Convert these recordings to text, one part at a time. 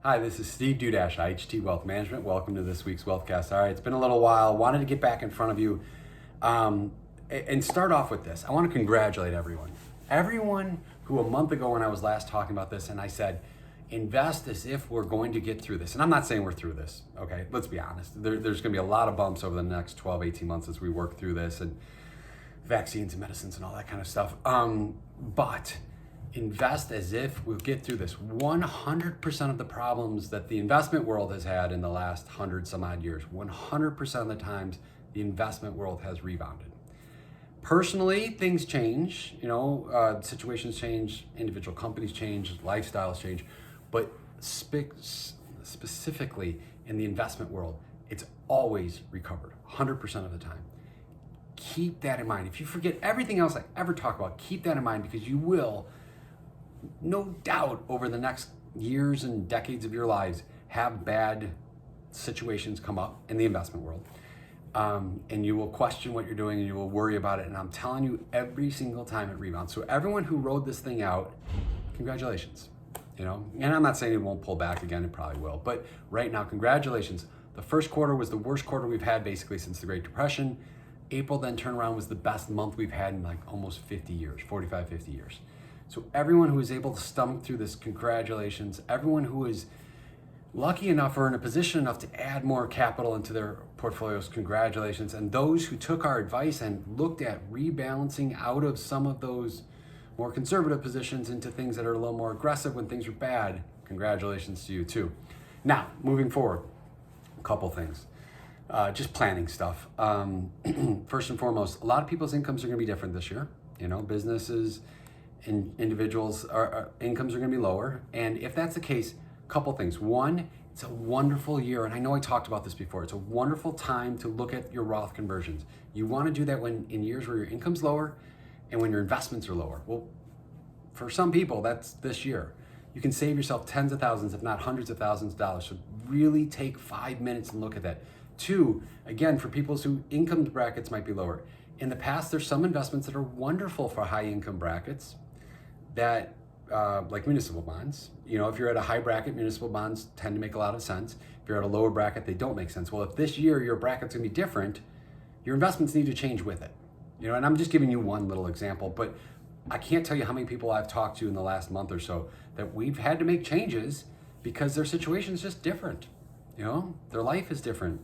Hi, this is Steve Dudash, IHT Wealth Management. Welcome to this week's Wealthcast. All right, it's been a little while. Wanted to get back in front of you and start off with this. I want to congratulate everyone. Everyone who a month ago when I was last talking about this and I said, invest as if we're going to get through this. And I'm not saying we're through this, okay? Let's be honest. There's going to be a lot of bumps over the next 12, 18 months as we work through this and vaccines and medicines and all that kind of stuff. But invest as if we'll get through this. 100% of the problems that the investment world has had in the last 100 some odd years, 100% of the times the investment world has rebounded. Personally, things change, situations change, individual companies change, lifestyles change, but specifically in the investment world, it's always recovered 100% of the time. Keep that in mind. If you forget everything else I ever talk about, keep that in mind because you will, no doubt, over the next years and decades of your lives, have bad situations come up in the investment world. And you will question what you're doing and you will worry about it. And I'm telling you, every single time it rebounds. So everyone who rode this thing out, congratulations. And I'm not saying it won't pull back again, it probably will. But right now, congratulations. The first quarter was the worst quarter we've had basically since the Great Depression. April then turnaround was the best month we've had in like almost 50 years, 45, 50 years. So everyone who is able to stomach through this, congratulations. Everyone who is lucky enough or in a position enough to add more capital into their portfolios, congratulations. And those who took our advice and looked at rebalancing out of some of those more conservative positions into things that are a little more aggressive when things are bad, congratulations to you too. Now, moving forward, a couple things. Just planning stuff. First and foremost, a lot of people's incomes are going to be different this year. Businesses and individuals' incomes are going to be lower. And if that's the case, a couple things. One, it's a wonderful year, and I know I talked about this before. It's a wonderful time to look at your Roth conversions. You want to do that when in years where your income's lower and when your investments are lower. Well, for some people, that's this year. You can save yourself tens of thousands, if not hundreds of thousands of dollars. So really take 5 minutes and look at that. Two, again, for people whose income brackets might be lower. In the past, there's some investments that are wonderful for high income brackets that, like municipal bonds. If you're at a high bracket, municipal bonds tend to make a lot of sense. If you're at a lower bracket, they don't make sense. Well, if this year your bracket's gonna be different, your investments need to change with it. And I'm just giving you one little example, but I can't tell you how many people I've talked to in the last month or so that we've had to make changes because their situation is just different. Their life is different.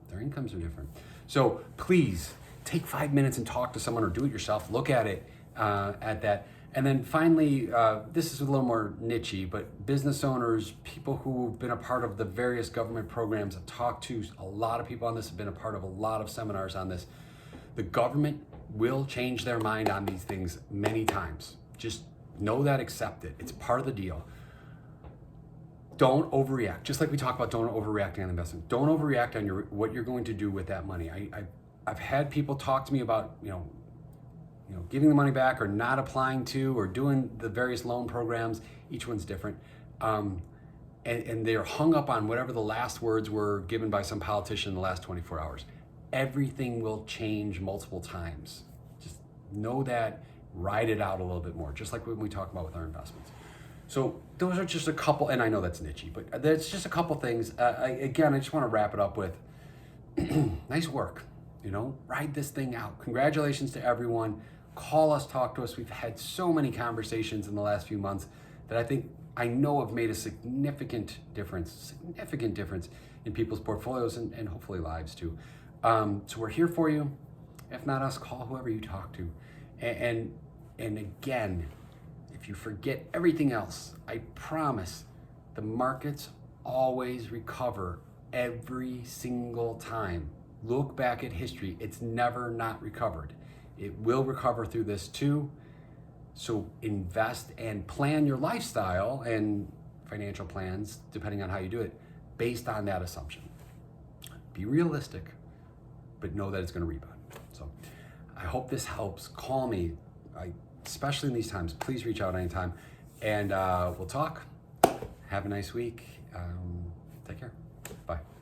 Their incomes are different. So please take 5 minutes and talk to someone or do it yourself. Look at it, at that. And then finally, this is a little more niche-y, but business owners, people who've been a part of the various government programs, I've talked to a lot of people on this, have been a part of a lot of seminars on this. The government will change their mind on these things many times. Just know that, accept it. It's part of the deal. Don't overreact. Just like we talk about don't overreacting on investment. Don't overreact on what you're going to do with that money. I've had people talk to me about, giving the money back or not applying to or doing the various loan programs. Each one's different. And they're hung up on whatever the last words were given by some politician in the last 24 hours. Everything will change multiple times. Just know that, ride it out a little bit more, just like when we talk about with our investments. So those are just a couple, and I know that's niche-y, but that's just a couple things. I just want to wrap it up with nice work. Ride this thing out. Congratulations to everyone. Call us, talk to us. We've had so many conversations in the last few months that I know have made a significant difference in people's portfolios and hopefully lives too. So we're here for you. If not us, call whoever you talk to. And again, if you forget everything else, I promise the markets always recover every single time. Look back at history. It's never not recovered. It will recover through this too. So invest and plan your lifestyle and financial plans, depending on how you do it, based on that assumption. Be realistic, but know that it's going to rebound. So I hope this helps. Call me, especially in these times. Please reach out anytime, and we'll talk. Have a nice week. Take care. Bye.